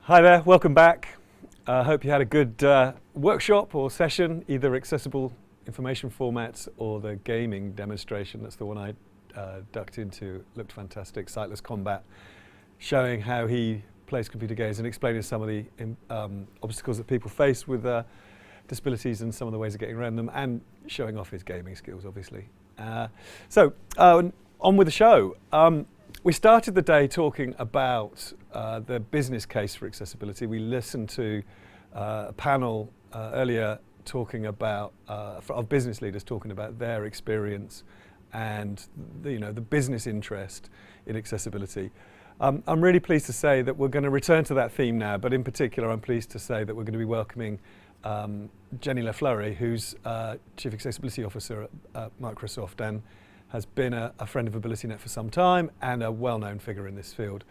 Hi there, welcome back. I hope you had a good workshop or session, either accessible information formats or the gaming demonstration. That's the one I ducked into. Looked fantastic. Sightless Combat, showing how he plays computer games and explaining some of the obstacles that people face with disabilities and some of the ways of getting around them, and showing off his gaming skills, obviously. So on with the show. We started the day talking about the business case for accessibility. We listened to a panel earlier talking about, of business leaders talking about their experience and the business interest in accessibility. I'm really pleased to say that we're going to return to that theme now, but in particular I'm pleased to say that we're going to be welcoming Jenny Flurrie, who's Chief Accessibility Officer at Microsoft and has been a friend of AbilityNet for some time and a well-known figure in this field,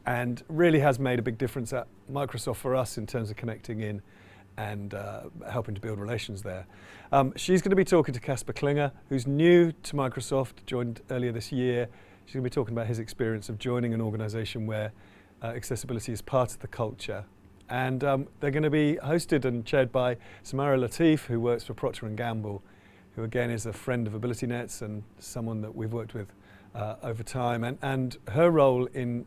and really has made a big difference at Microsoft for us in terms of connecting in and helping to build relations there. She's going to be talking to Casper Klynge, who's new to Microsoft, joined earlier this year. She's going to be talking about his experience of joining an organisation where accessibility is part of the culture. And they're going to be hosted and chaired by Samara Latif, who works for Proctor Gamble, who again is a friend of AbilityNet's and someone that we've worked with over time. And her role in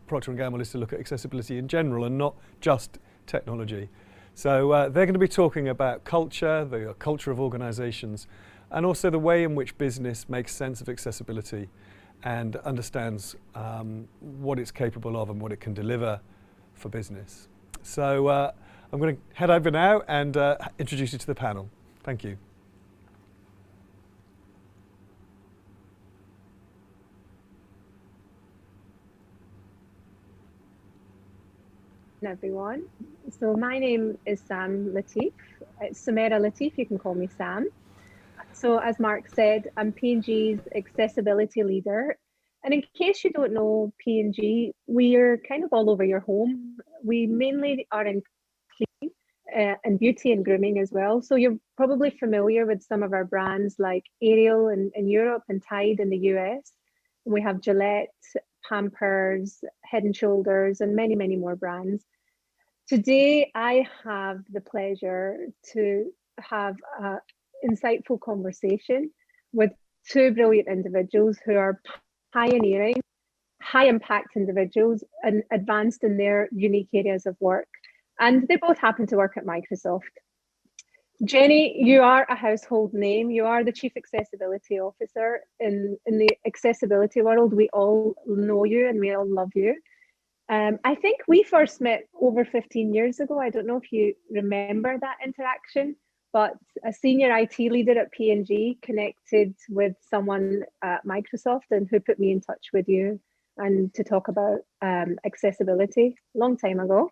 Procter & Gamble is to look at accessibility in general and not just technology. So they're going to be talking about culture, the culture of organisations, and also the way in which business makes sense of accessibility and understands what it's capable of and what it can deliver for business. So I'm going to head over now and introduce you to the panel. Thank you. Everyone. So my name is Sam Latif. It's Samara Latif, you can call me Sam. So as Mark said, I'm P&G's accessibility leader. And in case you don't know P&G, we're kind of all over your home. We mainly are in cleaning and beauty and grooming as well. So you're probably familiar with some of our brands like Ariel in Europe and Tide in the US. And we have Gillette, Pampers, Head and Shoulders, and many, many more brands. Today, I have the pleasure to have an insightful conversation with two brilliant individuals who are pioneering, high-impact individuals and advanced in their unique areas of work. And they both happen to work at Microsoft. Jenny, you are a household name. You are the Chief Accessibility Officer in the accessibility world. We all know you and we all love you. I think we first met over 15 years ago. I don't know if you remember that interaction, but a senior IT leader at P&G connected with someone at Microsoft and who put me in touch with you and to talk about accessibility a long time ago.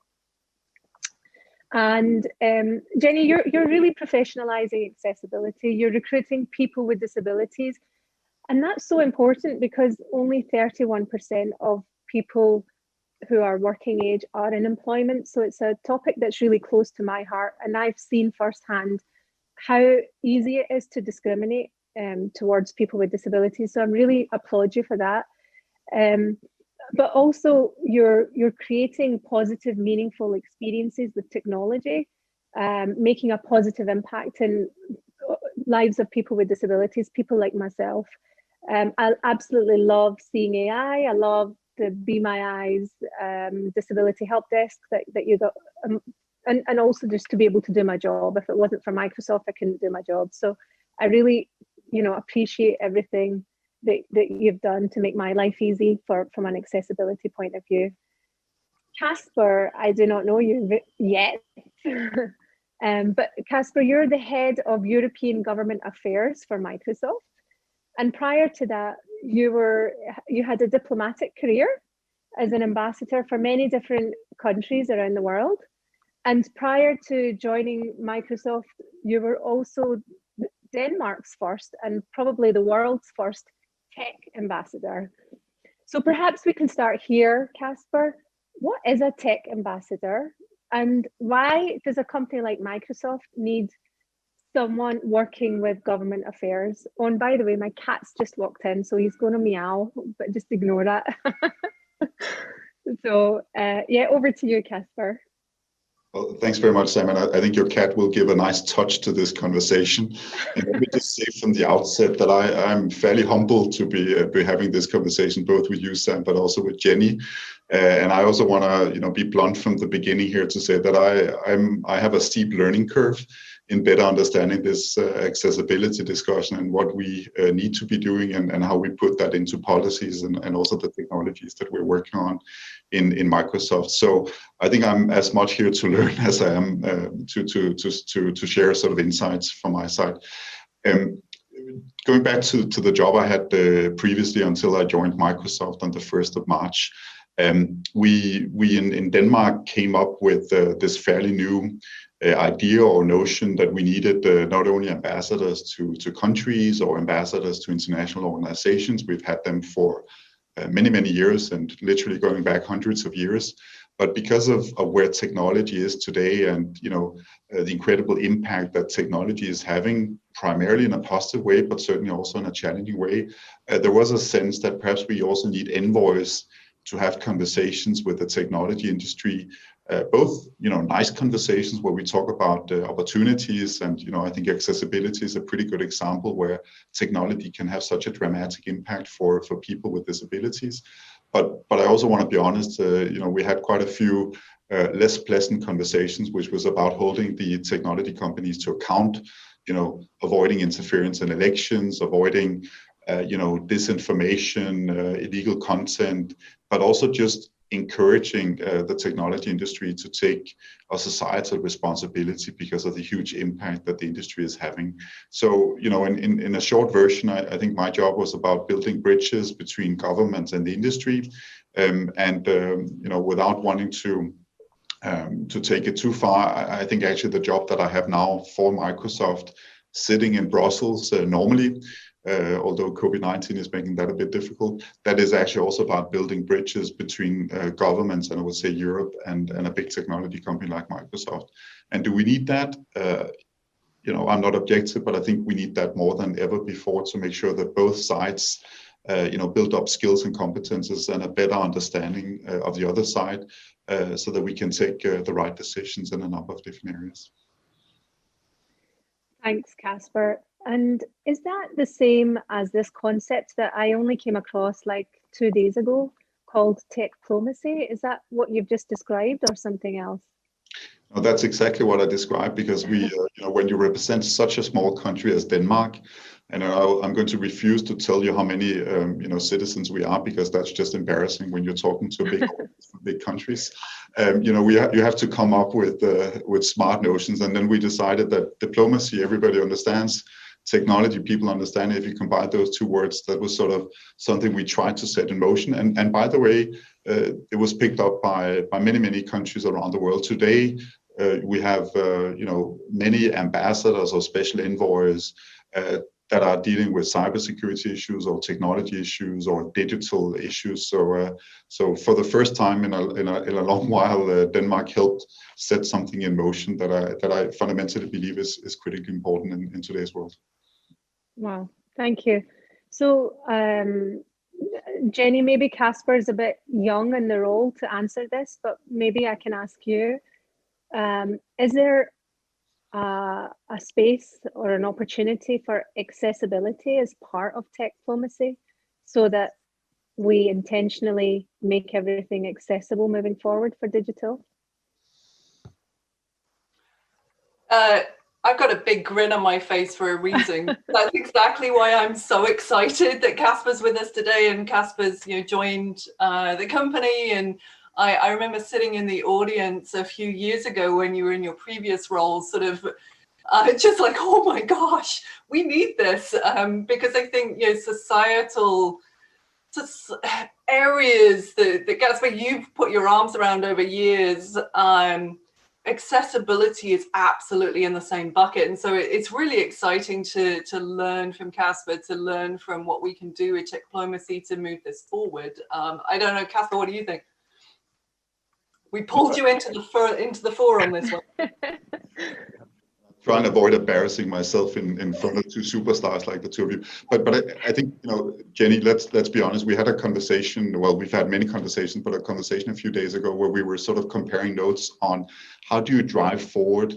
And Jenny, you're really professionalizing accessibility. You're recruiting people with disabilities. And that's so important because only 31% of people who are working age are in employment. So it's a topic that's really close to my heart. And I've seen firsthand how easy it is to discriminate towards people with disabilities. So I really applaud you for that. But also you're creating positive, meaningful experiences with technology, making a positive impact in lives of people with disabilities, people like myself. I absolutely love seeing AI. I love the Be My Eyes disability help desk that you got, and also just to be able to do my job. If it wasn't for Microsoft, I couldn't do my job. So I really, appreciate everything that you've done to make my life easy from an accessibility point of view. Casper, I do not know you yet, but Casper, you're the head of European Government Affairs for Microsoft. And prior to that, you had a diplomatic career as an ambassador for many different countries around the world. And prior to joining Microsoft, you were also Denmark's first and probably the world's first tech ambassador. So perhaps we can start here, Casper. What is a tech ambassador? And why does a company like Microsoft need someone working with government affairs? Oh, and by the way, my cat's just walked in, so he's going to meow, but just ignore that. So yeah, over to you, Casper. Well, thanks very much, Sam. And I think your cat will give a nice touch to this conversation. And let me just say from the outset that I'm fairly humbled to be having this conversation, both with you, Sam, but also with Jenny. And I also want to, be blunt from the beginning here to say that I have a steep learning curve in better understanding this accessibility discussion and what we need to be doing and how we put that into policies and also the technologies that we're working on in Microsoft. So I think I'm as much here to learn as I am to share sort of insights from my side. Going back to the job I had previously until I joined Microsoft on the 1st of March, we in Denmark came up with this fairly new idea or notion that we needed not only ambassadors to countries or ambassadors to international organizations. We've had them for many years and literally going back hundreds of years. But because of where technology is today and the incredible impact that technology is having, primarily in a positive way, but certainly also in a challenging way, there was a sense that perhaps we also need envoys to have conversations with the technology industry, both nice conversations where we talk about opportunities, and I think accessibility is a pretty good example where technology can have such a dramatic impact for people with disabilities. But I also want to be honest, we had quite a few less pleasant conversations, which was about holding the technology companies to account, avoiding interference in elections, avoiding disinformation, illegal content, but also just encouraging the technology industry to take a societal responsibility because of the huge impact that the industry is having. So, in a short version, I think my job was about building bridges between governments and the industry, without wanting to take it too far, I think actually the job that I have now for Microsoft, sitting in Brussels normally, although COVID-19 is making that a bit difficult, that is actually also about building bridges between governments and I would say Europe and a big technology company like Microsoft. And do we need that? I'm not objective, but I think we need that more than ever before to make sure that both sides build up skills and competences and a better understanding of the other side so that we can take the right decisions in a number of different areas. Thanks, Casper. And is that the same as this concept that I only came across like 2 days ago called techplomacy? Is that what you've just described or something else? No, that's exactly what I described, because we, when you represent such a small country as Denmark, and I'm going to refuse to tell you how many, citizens we are, because that's just embarrassing when you're talking to big countries. You have to come up with smart notions, and then we decided that diplomacy, everybody understands. Technology, people understand. If you combine those two words, that was sort of something we tried to set in motion. And by the way, it was picked up by many countries around the world. Today, we have many ambassadors or special envoys that are dealing with cybersecurity issues or technology issues or digital issues. So for the first time in a long while, Denmark helped set something in motion that I fundamentally believe is critically important in today's world. Wow, thank you. So Jenny, maybe Casper is a bit young in the role to answer this, but maybe I can ask you, is there a space or an opportunity for accessibility as part of techplomacy so that we intentionally make everything accessible moving forward for digital? I've got a big grin on my face for a reason. That's exactly why I'm so excited that Casper's with us today, and Casper's joined the company. And I remember sitting in the audience a few years ago when you were in your previous role, sort of just like, oh my gosh, we need this, because I think societal areas that Casper, you've put your arms around over years. Accessibility is absolutely in the same bucket, and so it's really exciting to learn from Casper, to learn from what we can do with techplomacy to move this forward. I don't know, Casper, what do you think? We pulled you into the fore on this one. try and avoid embarrassing myself in front of two superstars like the two of you. But I think, Jenny, let's be honest. We had a conversation. Well, we've had many conversations, but a conversation a few days ago where we were sort of comparing notes on how do you drive forward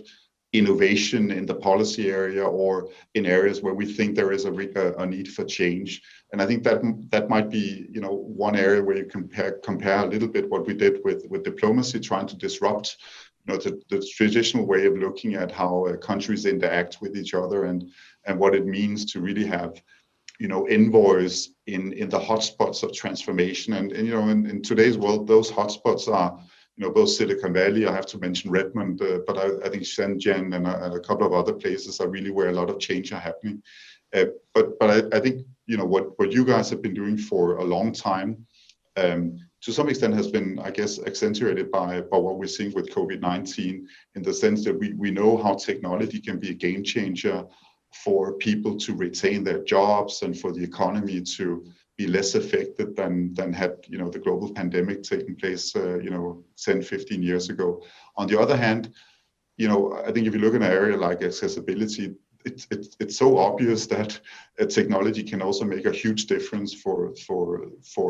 innovation in the policy area or in areas where we think there is a need for change. And I think that might be one area where you compare a little bit what we did with diplomacy, trying to disrupt the traditional way of looking at how countries interact with each other and what it means to really have envoys in the hotspots of transformation. And in today's world, those hotspots are both Silicon Valley, I have to mention Redmond, but I think Shenzhen and a couple of other places are really where a lot of change are happening. But I think what you guys have been doing for a long time, to some extent has been, I guess, accentuated by what we're seeing with COVID-19, in the sense that we know how technology can be a game changer for people to retain their jobs and for the economy to be less affected than had the global pandemic taken place 10, 15 years ago. On the other hand, I think if you look at an area like accessibility, it's so obvious that technology can also make a huge difference for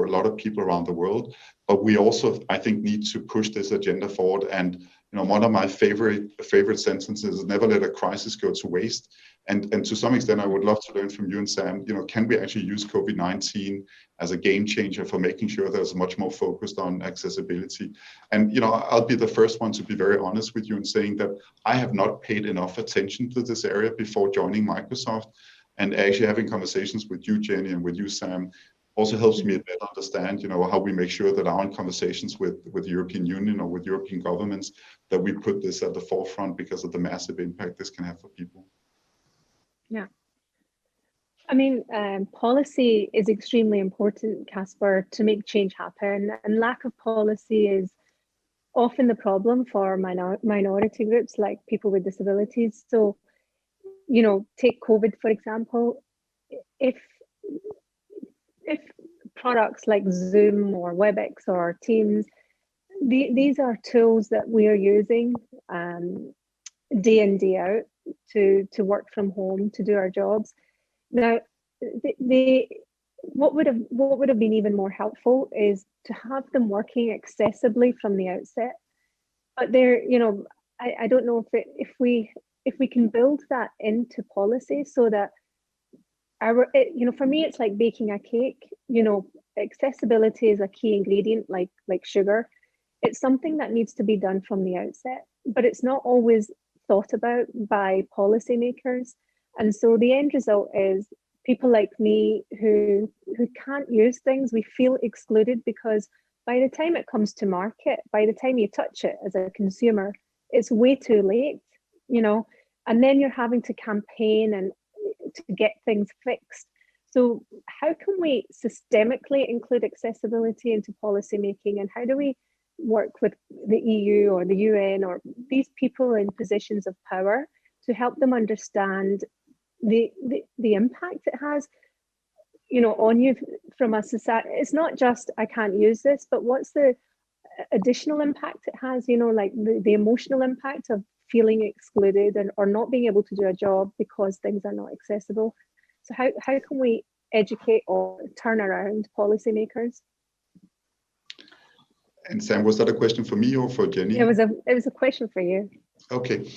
a lot of people around the world. But we also, I think, need to push this agenda forward. And one of my favorite sentences is never let a crisis go to waste. And to some extent, I would love to learn from you and Sam, can we actually use COVID-19 as a game changer for making sure there's much more focused on accessibility? And, I'll be the first one to be very honest with you in saying that I have not paid enough attention to this area before joining Microsoft. And actually having conversations with you, Jenny, and with you, Sam, also helps me better understand, how we make sure that our conversations with the European Union or with European governments, that we put this at the forefront because of the massive impact this can have for people. Yeah. I mean, policy is extremely important, Casper, to make change happen. And lack of policy is often the problem for minority groups like people with disabilities. So, take COVID, for example. If products like Zoom or WebEx or Teams, these are tools that we are using day in, day out to work from home, to do our jobs. Now, what would have been even more helpful is to have them working accessibly from the outset. But I don't know if we can build that into policy so that for me, it's like baking a cake. Accessibility is a key ingredient, like sugar. It's something that needs to be done from the outset, but it's not always thought about by policymakers. And so the end result is people like me who can't use things, we feel excluded because by the time it comes to market, by the time you touch it as a consumer, it's way too late, and then you're having to campaign and to get things fixed. So how can we systemically include accessibility into policymaking, and how do we work with the EU or the UN or these people in positions of power to help them understand the impact it has, on you from a society? It's not just I can't use this, but what's the additional impact it has? Like the emotional impact of feeling excluded or not being able to do a job because things are not accessible. So how can we educate or turn around policymakers? And Sam, was that a question for me or for Jenny? It was a question for you. Okay.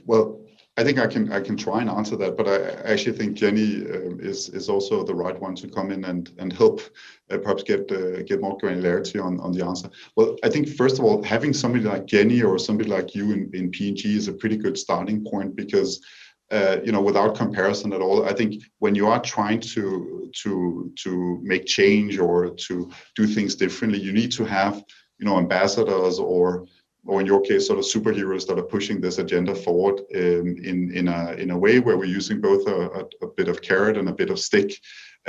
Well, I think I can try and answer that, but I actually think Jenny is also the right one to come in and help perhaps get more granularity on the answer. Well, I think first of all, having somebody like Jenny or somebody like you in P&G is a pretty good starting point because without comparison at all, I think when you are trying to make change or to do things differently, you need to have ambassadors or in your case, sort of superheroes that are pushing this agenda forward in a way where we're using both a bit of carrot and a bit of stick,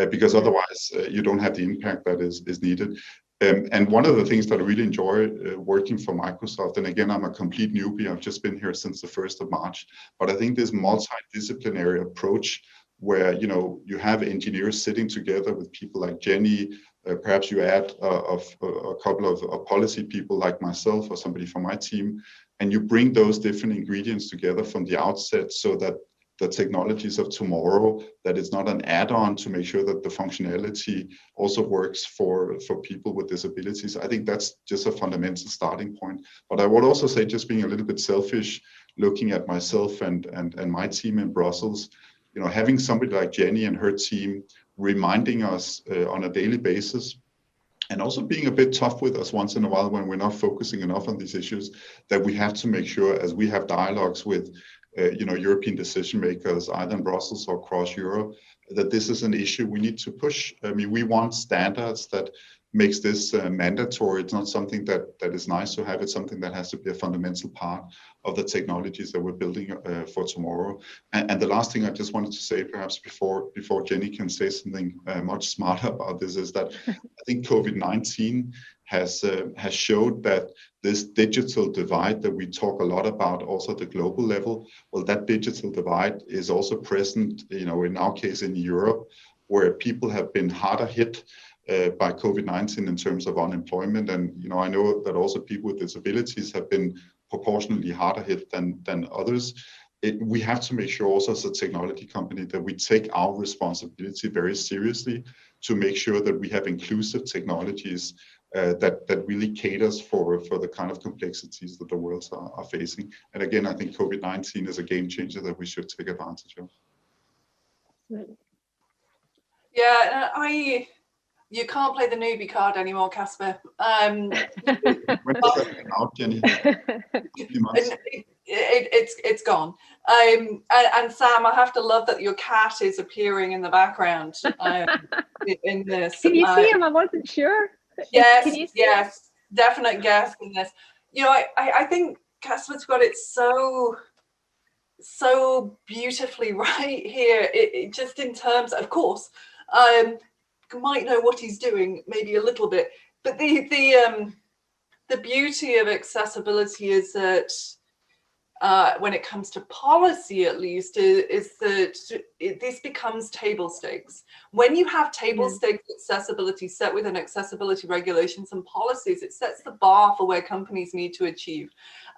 because otherwise you don't have the impact that is needed. And one of the things that I really enjoy working for Microsoft, and again, I'm a complete newbie, I've just been here since the 1st of March, but I think this multidisciplinary approach where you have engineers sitting together with people like Jenny. Perhaps you add a couple of policy people like myself or somebody from my team, and you bring those different ingredients together from the outset, so that the technologies of tomorrow, that it's not an add-on to make sure that the functionality also works for people with disabilities. I think that's just a fundamental starting point. But I would also say, just being a little bit selfish, looking at myself and my team in Brussels, having somebody like Jenny and her team reminding us on a daily basis, and also being a bit tough with us once in a while when we're not focusing enough on these issues, that we have to make sure, as we have dialogues with European decision makers, either in Brussels or across Europe, that this is an issue we need to push. I mean, we want standards that makes this mandatory. It's not something that is nice to have. It's something that has to be a fundamental part of the technologies that we're building for tomorrow. And the last thing I just wanted to say, perhaps before Jenny can say something much smarter about this, is that I think COVID-19 has showed that this digital divide that we talk a lot about, also at the global level, well, that digital divide is also present, in our case in Europe, where people have been harder hit by COVID-19 in terms of unemployment. And I know that also people with disabilities have been proportionally harder hit than others. We have to make sure also as a technology company that we take our responsibility very seriously to make sure that we have inclusive technologies that really caters for the kind of complexities that the worlds are facing. And again, I think COVID-19 is a game changer that we should take advantage of. Yeah, you can't play the newbie card anymore, Casper. When does that come out, Jenny? It's gone. And Sam, I have to love that your cat is appearing in the background in this. Can you see him? I wasn't sure. Yes, definite guess in this. I think Casper's got it so beautifully right here. It just in terms, of course, might know what he's doing maybe a little bit, but the beauty of accessibility is that when it comes to policy, at least, is that this becomes table stakes. When you have table stakes accessibility set within accessibility regulations and policies, it sets the bar for where companies need to achieve.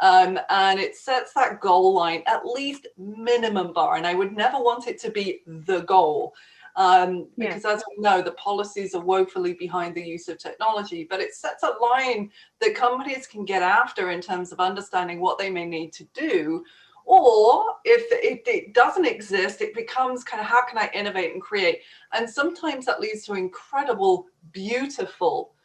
And it sets that goal line, at least minimum bar. And I would never want it to be the goal. Because as we know, the policies are woefully behind the use of technology, but it sets a line that companies can get after in terms of understanding what they may need to do. Or if it doesn't exist, it becomes kind of, how can I innovate and create? And sometimes that leads to incredible, beautiful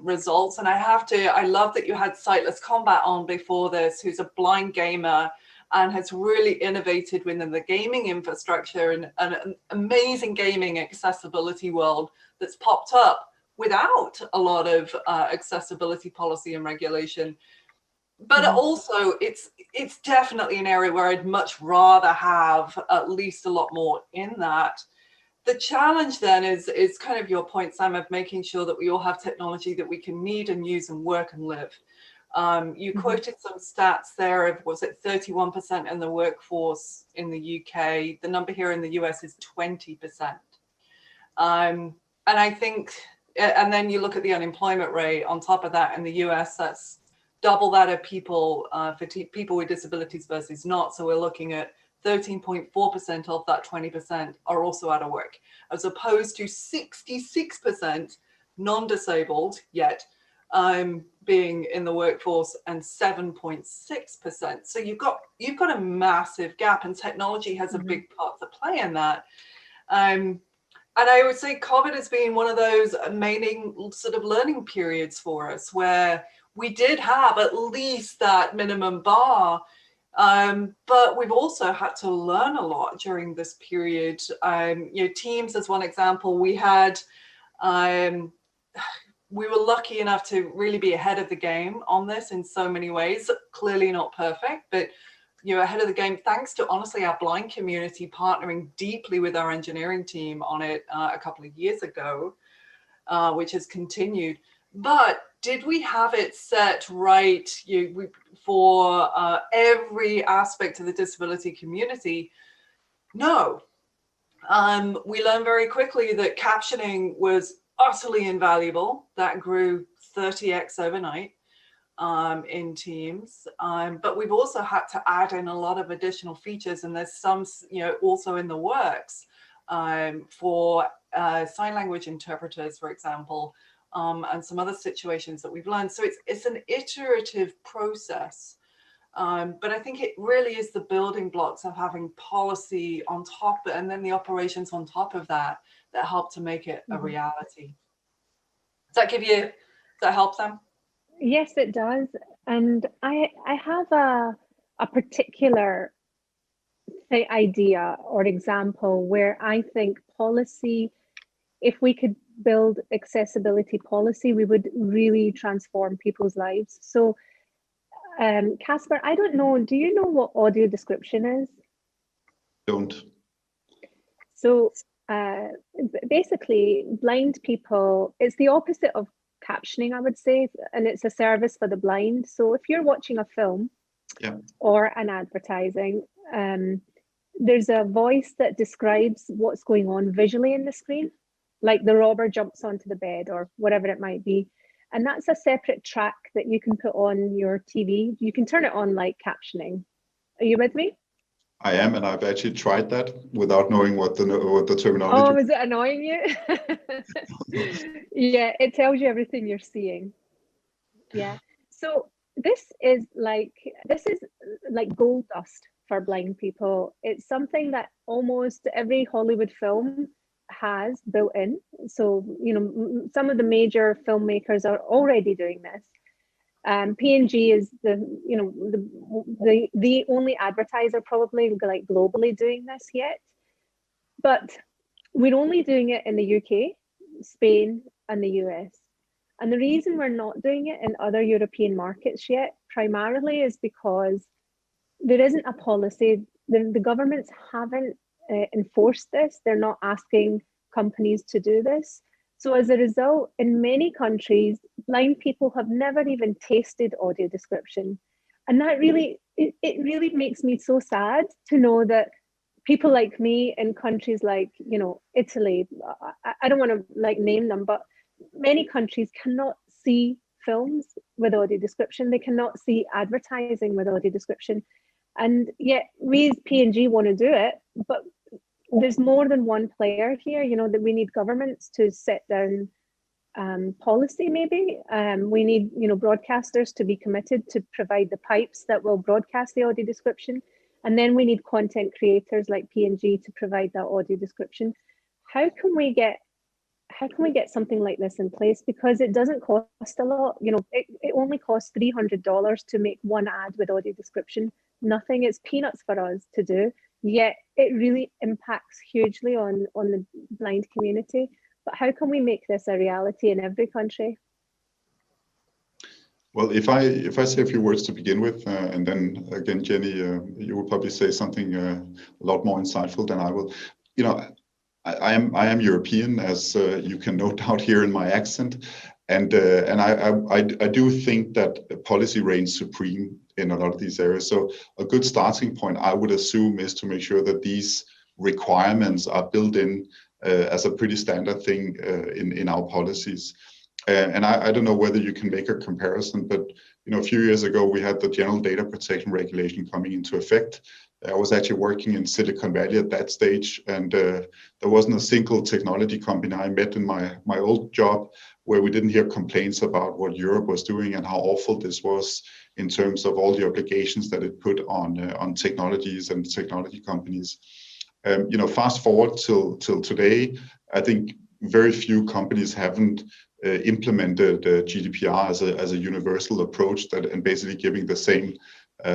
results. And I love that you had Sightless Combat on before this, who's a blind gamer and has really innovated within the gaming infrastructure and an amazing gaming accessibility world that's popped up without a lot of accessibility policy and regulation. But also, it's definitely an area where I'd much rather have at least a lot more in that. The challenge then is kind of your point, Sam, of making sure that we all have technology that we can need and use and work and live. You quoted some stats there of, was it 31% in the workforce in the UK? The number here in the US is 20%. And I think, and then you look at the unemployment rate on top of that in the US, that's double that of people for people with disabilities versus not. So we're looking at 13.4% of that 20% are also out of work, as opposed to 66% non-disabled yet, being in the workforce, and 7.6%. So you've got a massive gap, and technology has a big part to play in that. And I would say COVID has been one of those amazing sort of learning periods for us, where we did have at least that minimum bar, but we've also had to learn a lot during this period. Teams as one example, we had. We were lucky enough to really be ahead of the game on this in so many ways. Clearly not perfect, but ahead of the game, thanks to honestly our blind community partnering deeply with our engineering team on it a couple of years ago, which has continued. But did we have it set right for every aspect of the disability community? No. We learned very quickly that captioning was utterly invaluable. That grew 30x overnight in Teams. But we've also had to add in a lot of additional features, and there's some, also in the works for sign language interpreters, for example, and some other situations that we've learned. So it's an iterative process. But I think it really is the building blocks of having policy on top, and then the operations on top of that help to make it a reality. Does that help, Sam? Yes, it does. And I have a particular idea or example where I think policy, if we could build accessibility policy, we would really transform people's lives. So Casper, I don't know, do you know what audio description is? Don't. So basically, blind people, it's the opposite of captioning, I would say, and it's a service for the blind. So if you're watching a film or an advertising, there's a voice that describes what's going on visually in the screen, like the robber jumps onto the bed or whatever it might be. And that's a separate track that you can put on your TV. You can turn it on like captioning. Are you with me? I am, and I've actually tried that without knowing what the terminology. Oh, is it annoying you? Yeah, it tells you everything you're seeing. Yeah. So this is like gold dust for blind people. It's something that almost every Hollywood film has built in. So, some of the major filmmakers are already doing this. P&G is the only advertiser probably like globally doing this yet. But we're only doing it in the UK, Spain, and the US. And the reason we're not doing it in other European markets yet, primarily, is because there isn't a policy. The governments haven't enforced this. They're not asking companies to do this. So as a result, in many countries, blind people have never even tasted audio description. And that really, it really makes me so sad to know that people like me in countries like, Italy, I don't want to name them, but many countries cannot see films with audio description. They cannot see advertising with audio description. And yet we as P&G want to do it, but there's more than one player here, that we need governments to set down policy maybe. We need, broadcasters to be committed to provide the pipes that will broadcast the audio description. And then we need content creators like P&G to provide that audio description. How can we get something like this in place? Because it doesn't cost a lot. It only costs $300 to make one ad with audio description. Nothing. It's peanuts for us to do. Yet it really impacts hugely on the blind community. But how can we make this a reality in every country? Well, if I say a few words to begin with, and then again, Jenny, you will probably say something a lot more insightful than I will. I am European, as you can note out here in my accent, and I do think that policy reigns supreme in a lot of these areas. So a good starting point, I would assume, is to make sure that these requirements are built in as a pretty standard thing in our policies. And I don't know whether you can make a comparison, but a few years ago we had the General Data Protection Regulation coming into effect. I was actually working in Silicon Valley at that stage, and there wasn't a single technology company I met in my old job where we didn't hear complaints about what Europe was doing and how awful this was in terms of all the obligations that it put on technologies and technology companies. Fast forward till today, I think very few companies haven't implemented GDPR as a universal approach and basically giving the same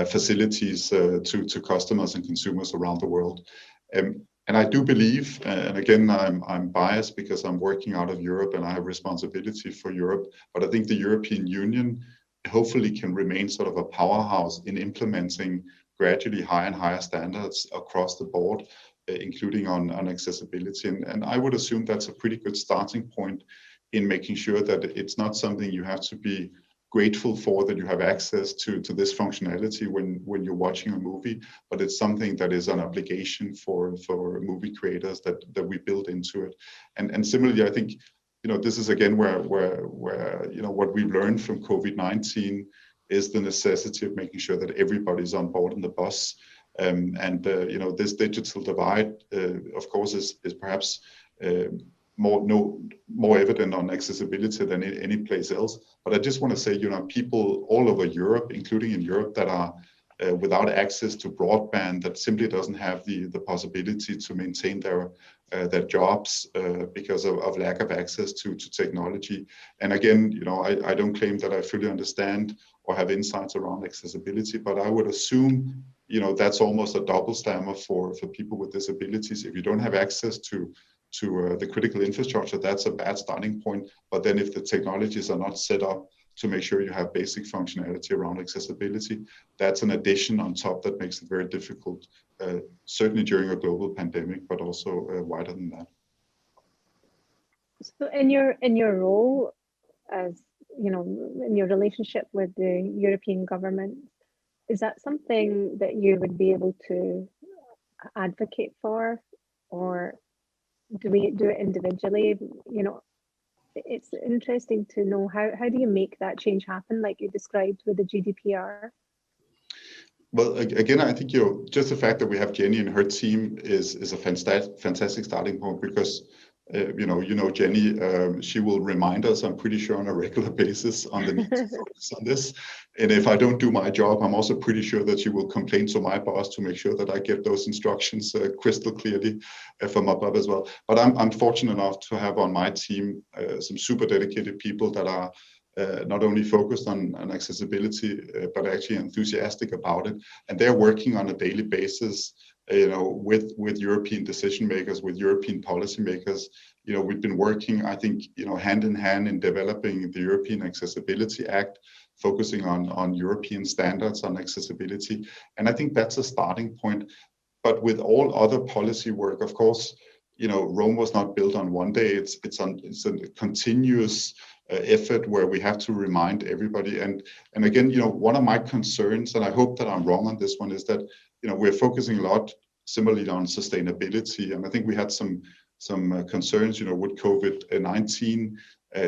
facilities to customers and consumers around the world. And I do believe, and again, I'm biased because I'm working out of Europe and I have responsibility for Europe, but I think the European Union hopefully can remain sort of a powerhouse in implementing gradually higher and higher standards across the board, including on accessibility. And I would assume that's a pretty good starting point in making sure that it's not something you have to be grateful for that you have access to this functionality when you're watching a movie, but it's something that is an obligation for movie creators that we build into it. And similarly, I think, this is again where what we've learned from COVID-19 is the necessity of making sure that everybody's on board on the bus. This digital divide, of course, is perhaps more evident on accessibility than any place else. But I just want to say, people all over Europe, including in Europe, that are without access to broadband, that simply doesn't have the possibility to maintain their jobs because of lack of access to technology. And again, I don't claim that I fully understand or have insights around accessibility, but I would assume, that's almost a double stammer for people with disabilities. If you don't have access to the critical infrastructure, that's a bad starting point. But then if the technologies are not set up to make sure you have basic functionality around accessibility, that's an addition on top that makes it very difficult, certainly during a global pandemic, but also wider than that. So in your role as, in your relationship with the European government, is that something that you would be able to advocate for, or do we do it individually? It's interesting to know how do you make that change happen, like you described with the GDPR? Well, again, I think just the fact that we have Jenny and her team is a fantastic starting point, because Jenny, she will remind us, I'm pretty sure, on a regular basis on the need to focus on this. And if I don't do my job, I'm also pretty sure that she will complain to my boss to make sure that I get those instructions crystal clearly from above as well. But I'm fortunate enough to have on my team some super dedicated people that are not only focused on accessibility, but actually enthusiastic about it. And they're working on a daily basis with European decision makers, with European policymakers. We've been working, I think, hand in hand in developing the European Accessibility Act, focusing on European standards on accessibility. And I think that's a starting point. But with all other policy work, of course, Rome was not built on one day. It's a continuous effort where we have to remind everybody. And again, one of my concerns, and I hope that I'm wrong on this one, is that we're focusing a lot similarly on sustainability. And I think we had some concerns, would COVID-19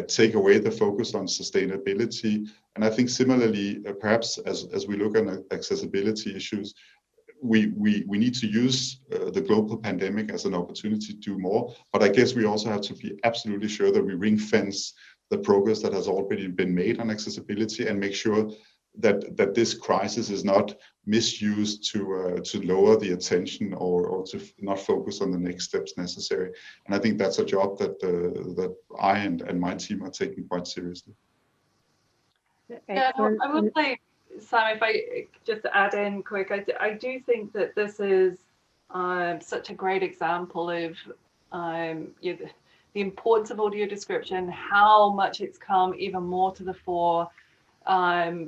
take away the focus on sustainability? And I think similarly, perhaps as we look at accessibility issues, we need to use the global pandemic as an opportunity to do more. But I guess we also have to be absolutely sure that we ring fence the progress that has already been made on accessibility, and make sure that this crisis is not misused to lower the attention or to not focus on the next steps necessary. And I think that's a job that I and my team are taking quite seriously. Yeah, I would say, Sam, if I just add in quick, I do think that this is such a great example of the importance of audio description, how much it's come even more to the fore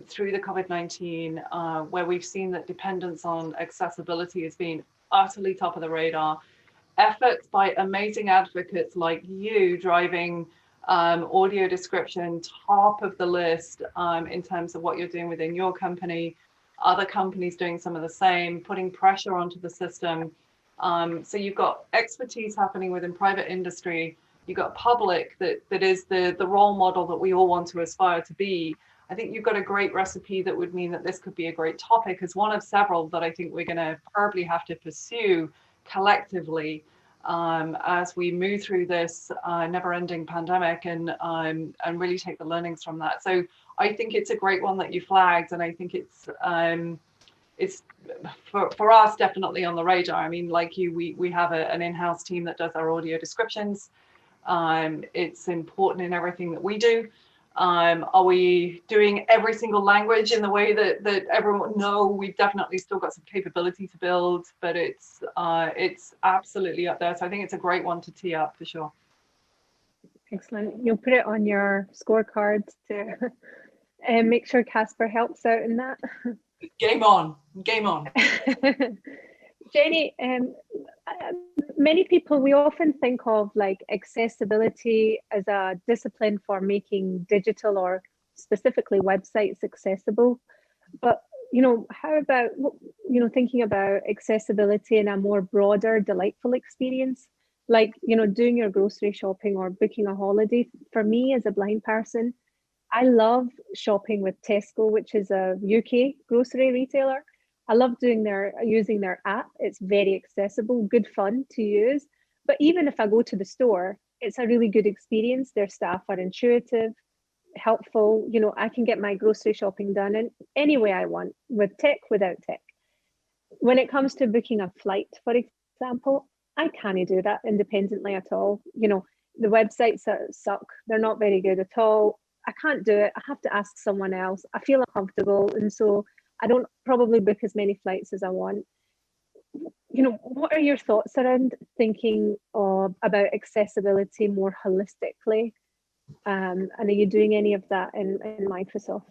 through the COVID-19, where we've seen that dependence on accessibility has been utterly top of the radar. Efforts by amazing advocates like you driving audio description top of the list in terms of what you're doing within your company, other companies doing some of the same, putting pressure onto the system. So you've got expertise happening within private industry, you've got public that is the role model that we all want to aspire to be. I think you've got a great recipe that would mean that this could be a great topic as one of several that I think we're going to probably have to pursue collectively as we move through this never-ending pandemic and really take the learnings from that. So I think it's a great one that you flagged, and I think it's for us definitely on the radar. I mean, like you, we have an in-house team that does our audio descriptions. It's important in everything that we do. Are we doing every single language in the way that everyone? No, we've definitely still got some capability to build, but it's absolutely up there. So I think it's a great one to tee up for sure. Excellent. You'll put it on your scorecard to make sure Casper helps out in that. Game on, game on. Jenny, many people, we often think of like accessibility as a discipline for making digital or specifically websites accessible. But, you know, how about, you know, thinking about accessibility in a more broader, delightful experience, like, you know, doing your grocery shopping or booking a holiday. For me as a blind person, I love shopping with Tesco, which is a UK grocery retailer. I love using their app. It's very accessible, good fun to use. But even if I go to the store, it's a really good experience. Their staff are intuitive, helpful. You know, I can get my grocery shopping done in any way I want, with tech, without tech. When it comes to booking a flight, for example, I can't do that independently at all. You know, the websites suck. They're not very good at all. I can't do it. I have to ask someone else. I feel uncomfortable, and so I don't probably book as many flights as I want. You know, what are your thoughts around thinking about accessibility more holistically? And are you doing any of that in Microsoft?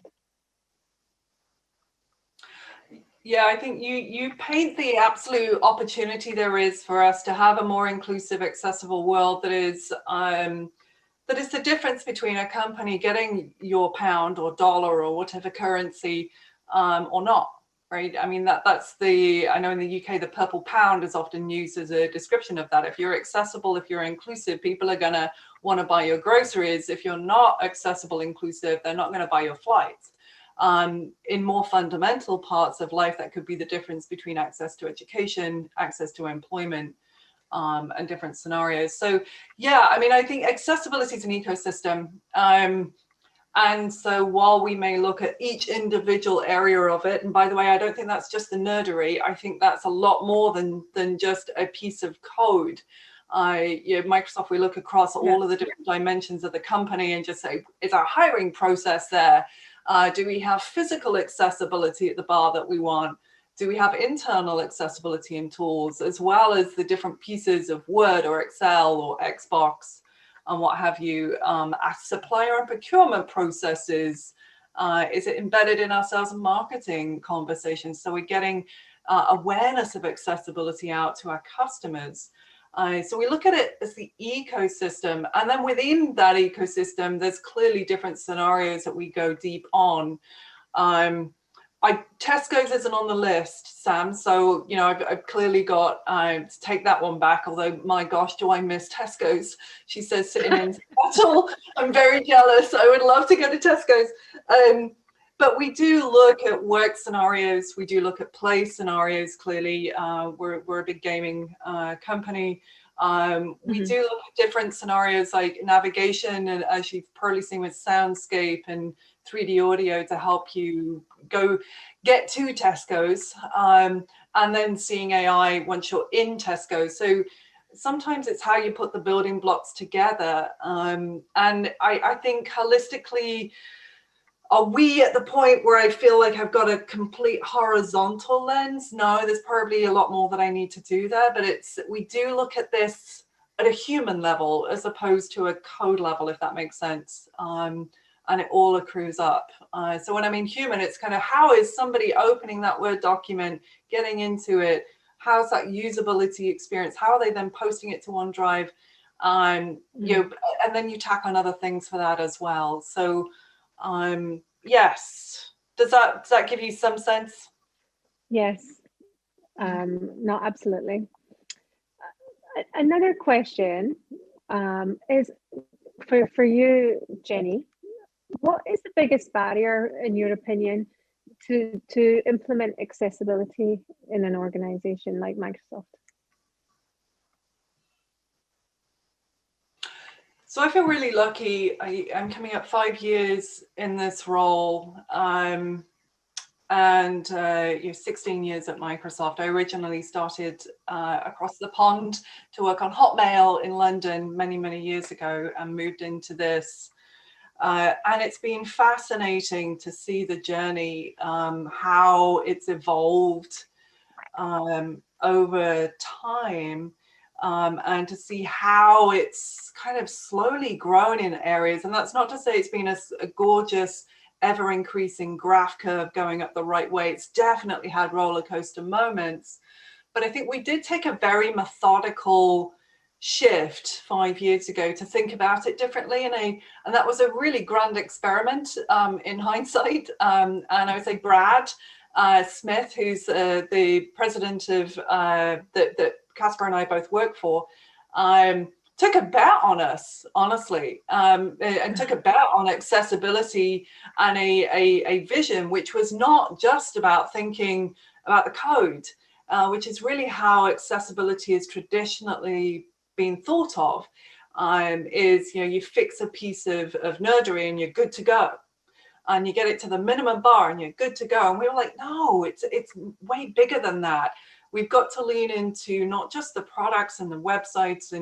Yeah, I think you paint the absolute opportunity there is for us to have a more inclusive, accessible world that is the difference between a company getting your pound or dollar or whatever currency or not, right? I mean, that's I know in the UK, the purple pound is often used as a description of that. If you're accessible, if you're inclusive, people are gonna want to buy your groceries. If you're not accessible, inclusive, they're not gonna buy your flights. In more fundamental parts of life, that could be the difference between access to education, access to employment, and different scenarios. So yeah, I mean, I think accessibility is an ecosystem. And so while we may look at each individual area of it, and by the way, I don't think that's just the nerdery. I think that's a lot more than just a piece of code. You know, Microsoft, we look across all of the different dimensions of the company and just say, is our hiring process there? Do we have physical accessibility at the bar that we want? Do we have internal accessibility in tools, as well as the different pieces of Word or Excel or Xbox and what have you? Our supplier and procurement processes, is it embedded in our sales and marketing conversations? So we're getting awareness of accessibility out to our customers. So we look at it as the ecosystem, and then within that ecosystem, there's clearly different scenarios that we go deep on. Tesco's isn't on the list, Sam. So, you know, I've clearly got to take that one back. Although, my gosh, do I miss Tesco's? She says sitting in Seattle. I'm very jealous. I would love to go to Tesco's. But we do look at work scenarios. We do look at play scenarios. Clearly, we're a big gaming company. We do look at different scenarios like navigation, and as you've probably seen with Soundscape and 3D audio to help you get to Tesco's, and then seeing AI once you're in Tesco's. So sometimes it's how you put the building blocks together. And I think holistically, are we at the point where I feel like I've got a complete horizontal lens? No, there's probably a lot more that I need to do there, but we do look at this at a human level as opposed to a code level, if that makes sense. And it all accrues up. So when I mean human, it's kind of how is somebody opening that Word document, getting into it? How's that usability experience? How are they then posting it to OneDrive? You know, and then you tack on other things for that as well. So yes, does that give you some sense? Yes, no, absolutely. Another question is for you, Jenny. What is the biggest barrier, in your opinion, to implement accessibility in an organization like Microsoft? So I feel really lucky. I'm coming up 5 years in this role, and you're 16 years at Microsoft. I originally started across the pond to work on Hotmail in London many years ago, and moved into this. And it's been fascinating to see the journey, how it's evolved over time, and to see how it's kind of slowly grown in areas. And that's not to say it's been a gorgeous, ever increasing graph curve going up the right way. It's definitely had roller coaster moments. But I think we did take a very methodical shift 5 years ago to think about it differently, and that was a really grand experiment in hindsight. And I would say Brad Smith, who's the president of that Casper and I both work for, took a bet on us, honestly, and took a bet on accessibility and a vision which was not just about thinking about the code, which is really how accessibility is traditionally been thought of, is, you fix a piece of nerdery and you're good to go. And you get it to the minimum bar and you're good to go. And we were like, no, it's way bigger than that. We've got to lean into not just the products and the websites,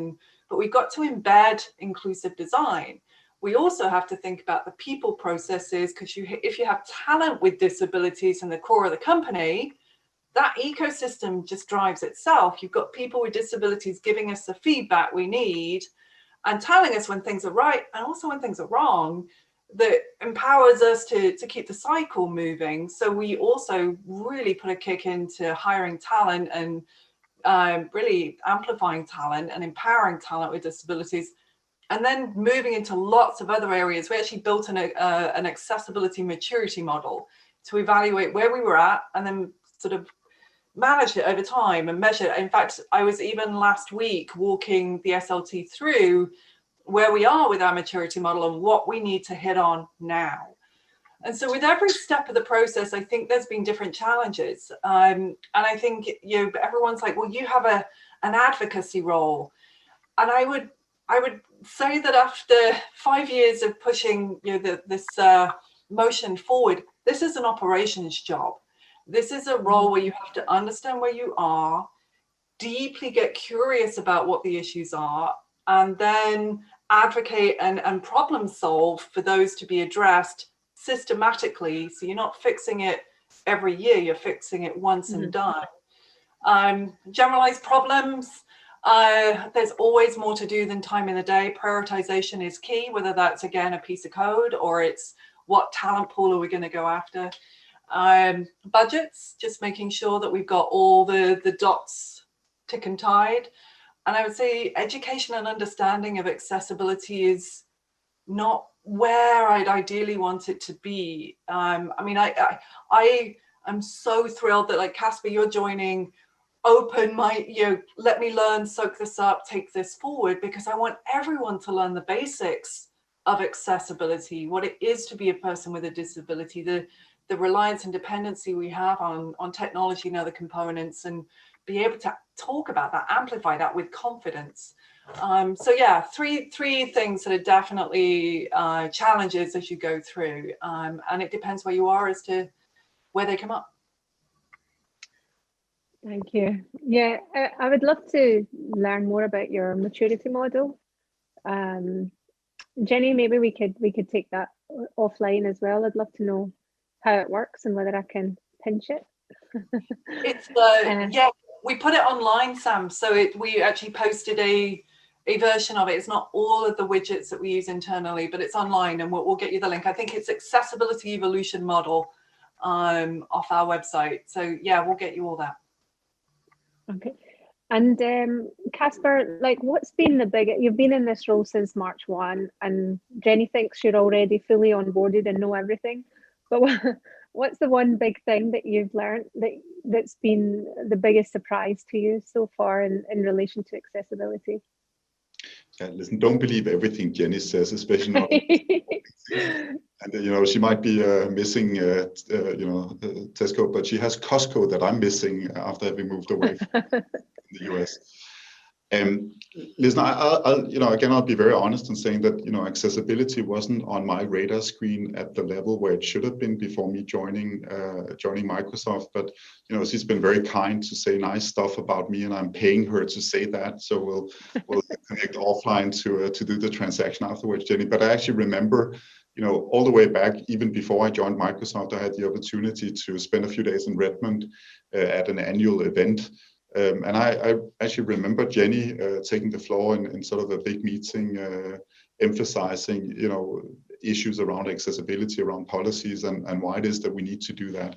but we've got to embed inclusive design. We also have to think about the people processes, because if you have talent with disabilities in the core of the company, that ecosystem just drives itself. You've got people with disabilities giving us the feedback we need and telling us when things are right and also when things are wrong, that empowers us to keep the cycle moving. So we also really put a kick into hiring talent and really amplifying talent and empowering talent with disabilities, and then moving into lots of other areas. We actually built an accessibility maturity model to evaluate where we were at and then sort of manage it over time and measure it. In fact, I was even last week walking the SLT through where we are with our maturity model and what we need to hit on now. And so with every step of the process, I think there's been different challenges. And I think, everyone's like, well, you have an advocacy role. And I would say that after 5 years of pushing this motion forward, this is an operations job. This is a role where you have to understand where you are, deeply get curious about what the issues are, and then advocate and problem solve for those to be addressed systematically. So you're not fixing it every year, you're fixing it once and done. Generalized problems, there's always more to do than time in the day. Prioritization is key, whether that's, again, a piece of code or it's what talent pool are we going to go after. Budgets, just making sure that we've got all the dots tick and tied. And I would say education and understanding of accessibility is not where I'd ideally want it to be. I am so thrilled that, like, Casper, you're joining open my, let me learn, soak this up, take this forward, because I want everyone to learn the basics of accessibility, what it is to be a person with a disability, the reliance and dependency we have on technology and other components, and be able to talk about that, amplify that with confidence. So yeah, three things that are definitely challenges as you go through, and it depends where you are as to where they come up. Thank you. Yeah, I would love to learn more about your maturity model. Jenny, maybe we could take that offline as well. I'd love to know how it works and whether I can pinch it. It's yeah, we put it online, Sam. So we actually posted a version of it. It's not all of the widgets that we use internally, but it's online, and we'll get you the link. I think it's Accessibility Evolution Model off our website. So yeah, we'll get you all that. Okay. And Casper, like, what's been the biggest, you've been in this role since March 1, and Jenny thinks you're already fully onboarded and know everything. But what's the one big thing that you've learned that's been the biggest surprise to you so far in relation to accessibility? Yeah, listen, don't believe everything Jenny says, especially not. And she might be missing Tesco, but she has Costco that I'm missing after having moved away from the US. Listen, I'll be very honest in saying that accessibility wasn't on my radar screen at the level where it should have been before me joining Microsoft. But she's been very kind to say nice stuff about me, and I'm paying her to say that. So we'll connect offline to do the transaction afterwards, Jenny. But I actually remember, all the way back, even before I joined Microsoft, I had the opportunity to spend a few days in Redmond at an annual event. And I actually remember Jenny taking the floor in sort of a big meeting, emphasizing, issues around accessibility, around policies, and why it is that we need to do that.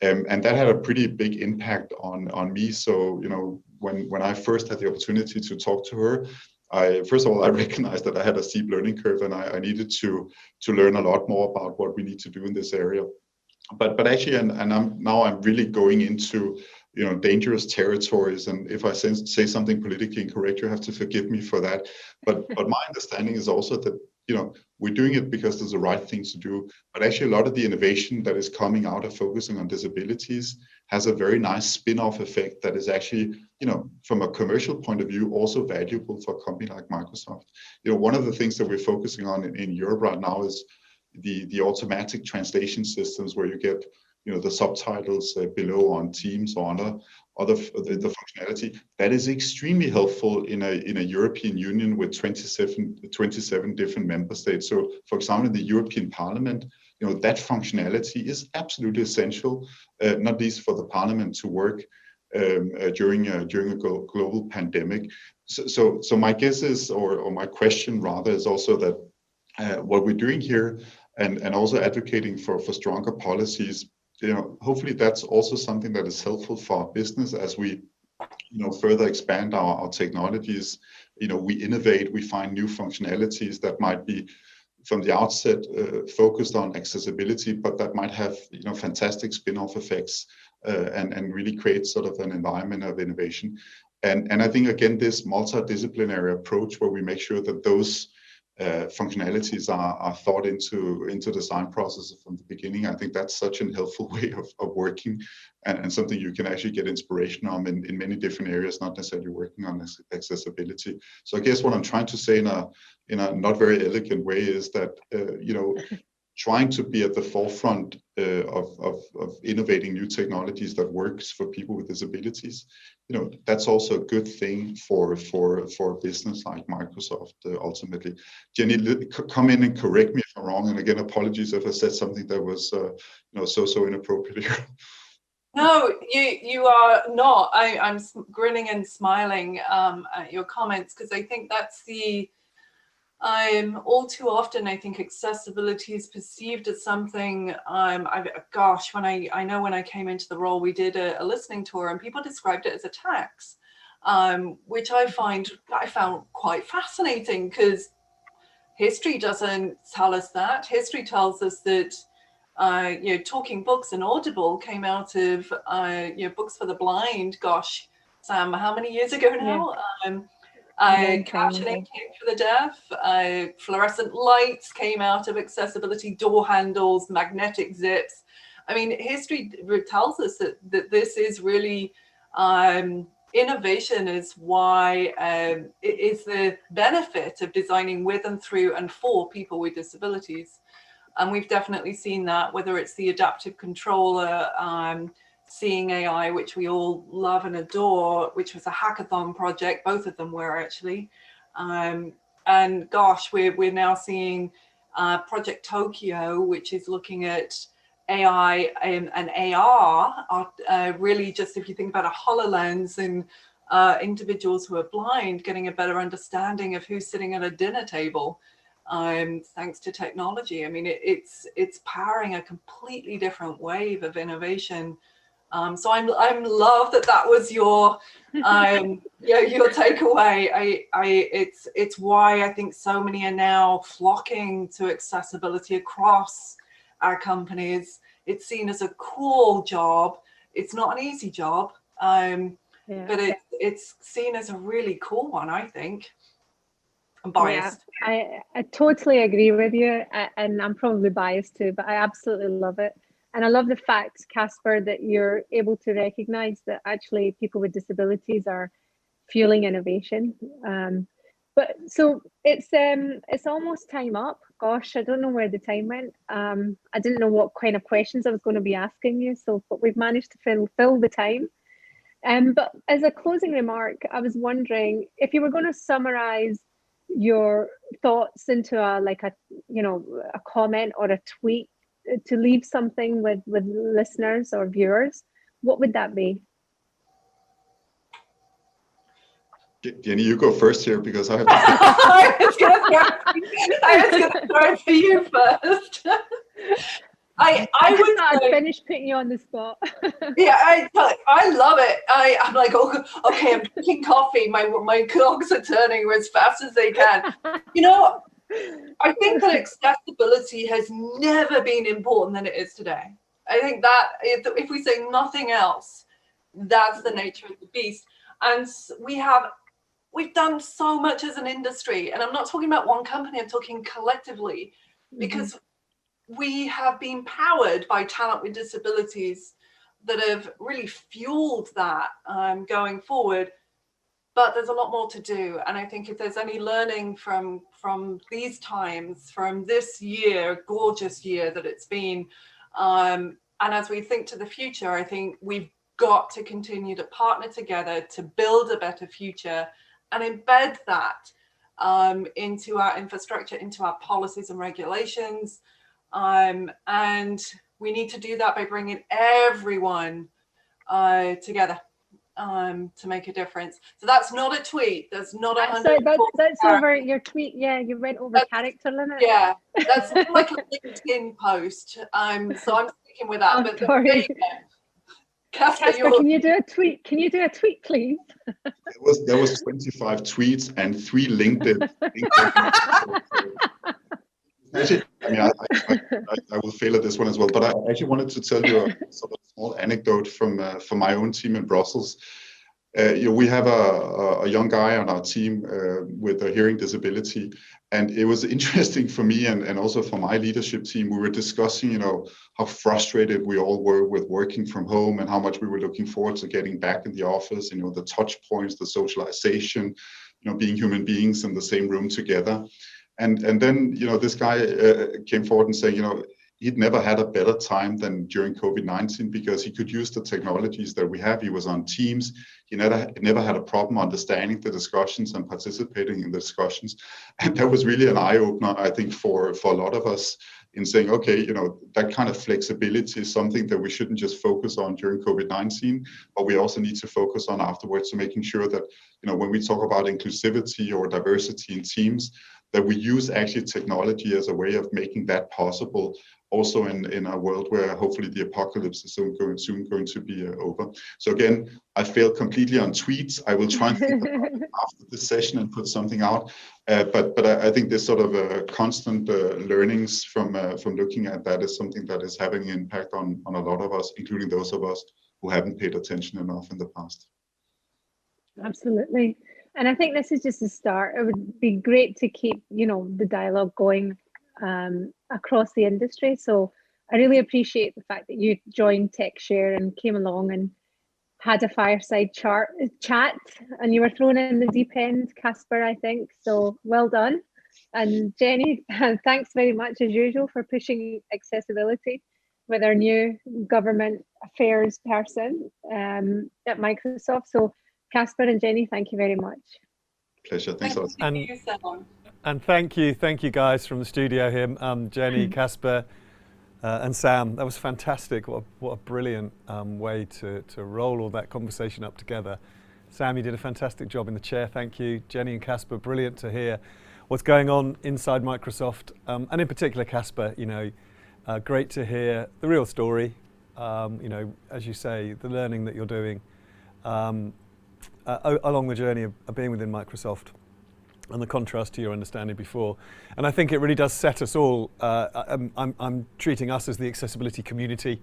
And that had a pretty big impact on me. So, when I first had the opportunity to talk to her, first of all, I recognized that I had a steep learning curve, and I needed to learn a lot more about what we need to do in this area. But actually, and I'm really going into dangerous territories, and if I say something politically incorrect, you have to forgive me for that. But my understanding is also that we're doing it because there's the right thing to do. But actually, a lot of the innovation that is coming out of focusing on disabilities has a very nice spin-off effect that is actually, from a commercial point of view, also valuable for a company like Microsoft. One of the things that we're focusing on in Europe right now is the automatic translation systems, where you get the subtitles below on Teams or on the functionality that is extremely helpful in a European Union with 27 different member states. So, for example, in the European Parliament, that functionality is absolutely essential, not least for the Parliament to work during a global pandemic. So my guess is, or my question rather, is also that what we're doing here and also advocating for stronger policies, hopefully that's also something that is helpful for our business as we further expand our technologies. We innovate, we find new functionalities that might be from the outset focused on accessibility, but that might have fantastic spin-off effects and really create sort of an environment of innovation. And I think, again, this multidisciplinary approach where we make sure that those functionalities are thought into design processes from the beginning, I think that's such an helpful way of working, and something you can actually get inspiration on in many different areas, not necessarily working on accessibility. So I guess what I'm trying to say in a not very elegant way is that trying to be at the forefront of innovating new technologies that works for people with disabilities, that's also a good thing for a business like Microsoft ultimately. Jenny, come in and correct me if I'm wrong, and again, apologies if I said something that was so inappropriate here. No, you are not. I'm grinning and smiling at your comments, because I think that's all too often, I think accessibility is perceived as something, when I came into the role, we did a listening tour and people described it as a tax, which I found quite fascinating, because history doesn't tell us that. History tells us that talking books and Audible came out of books for the blind. Gosh, Sam, how many years ago now? Yeah. Captioning came for the deaf. Fluorescent lights came out of accessibility, door handles, magnetic zips. I mean, history tells us that this is really innovation is why it is the benefit of designing with and through and for people with disabilities. And we've definitely seen that, whether it's the adaptive controller, Seeing AI, which we all love and adore, which was a hackathon project. Both of them were actually. And gosh, we're now seeing Project Tokyo, which is looking at AI and AR, really just if you think about a HoloLens and individuals who are blind getting a better understanding of who's sitting at a dinner table, thanks to technology. I mean, it's powering a completely different wave of innovation. So I'm love that was your your takeaway. It's why I think so many are now flocking to accessibility across our companies. It's seen as a cool job. It's not an easy job, but it's seen as a really cool one, I think. I'm biased. Yeah, I totally agree with you, and I'm probably biased too, but I absolutely love it. And I love the fact, Casper, that you're able to recognize that actually people with disabilities are fueling innovation. But so it's almost time up. Gosh, I don't know where the time went. I didn't know what kind of questions I was going to be asking you. But we've managed to fill the time. But as a closing remark, I was wondering if you were going to summarize your thoughts into a comment or a tweet to leave something with listeners or viewers, what would that be? Jenny, you go first here, because I have to I was going to throw it for you first. I I would thought say, I'd finish putting you on the spot. yeah, I love it. I'm like, oh, okay, I'm drinking coffee. My clogs are turning as fast as they can. You know, I think that accessibility has never been important than it is today. I think that if we say nothing else, that's the nature of the beast. And we've done so much as an industry, and I'm not talking about one company, I'm talking collectively, because we have been powered by talent with disabilities that have really fueled that going forward. But there's a lot more to do. And I think if there's any learning from these times, from this year, gorgeous year that it's been, and as we think to the future, I think we've got to continue to partner together to build a better future and embed that into our infrastructure, into our policies and regulations. And we need to do that by bringing everyone together. To make a difference. So that's not a tweet. That's not that's over your tweet. Yeah, you went over character limit. Yeah, that's more like a LinkedIn post. So I'm sticking with that. But sorry. Casper, can you do a tweet? Can you do a tweet, please? There was 25 tweets and 3 LinkedIn. Actually, I mean, I will fail at this one as well, but I actually wanted to tell you a sort of small anecdote from my own team in Brussels. We have a young guy on our team with a hearing disability, and it was interesting for me and also for my leadership team. We were discussing, how frustrated we all were with working from home and how much we were looking forward to getting back in the office, the touch points, the socialization, being human beings in the same room together. And then, this guy came forward and said, he'd never had a better time than during COVID-19 because he could use the technologies that we have. He was on Teams. He never had a problem understanding the discussions and participating in the discussions. And that was really an eye-opener, I think, for a lot of us in saying, okay, that kind of flexibility is something that we shouldn't just focus on during COVID-19, but we also need to focus on afterwards. So making sure that, when we talk about inclusivity or diversity in teams, that we use actually technology as a way of making that possible, also in a world where hopefully the apocalypse is soon going to be over. So again, I failed completely on tweets. I will try and think about it after this session and put something out. But I think this sort of constant learnings from looking at that is something that is having an impact on a lot of us, including those of us who haven't paid attention enough in the past. Absolutely. And I think this is just a start. It would be great to keep, the dialogue going across the industry. So I really appreciate the fact that you joined TechShare and came along and had a fireside chat, and you were thrown in the deep end, Casper, I think. So well done. And Jenny, thanks very much as usual for pushing accessibility with our new government affairs person at Microsoft. So Casper and Jenny, thank you very much. Pleasure. Thanks a lot. And thank you guys from the studio here, Jenny, Casper, and Sam. That was fantastic. What a brilliant way to roll all that conversation up together. Sam, you did a fantastic job in the chair. Thank you. Jenny and Casper, brilliant to hear what's going on inside Microsoft, and in particular Casper. Great to hear the real story. As you say, the learning that you're doing. Along the journey of being within Microsoft, and the contrast to your understanding before. And I think it really does set us all, I'm treating us as the accessibility community,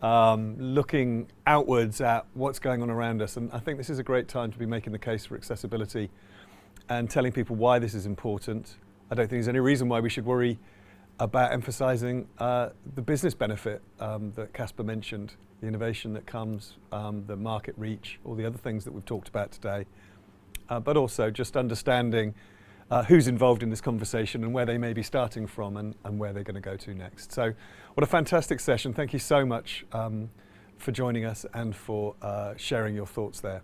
looking outwards at what's going on around us. And I think this is a great time to be making the case for accessibility and telling people why this is important. I don't think there's any reason why we should worry about emphasizing the business benefit that Casper mentioned, the innovation that comes, the market reach, all the other things that we've talked about today, but also just understanding who's involved in this conversation and where they may be starting from and where they're going to go to next. So what a fantastic session. Thank you so much for joining us and for sharing your thoughts there.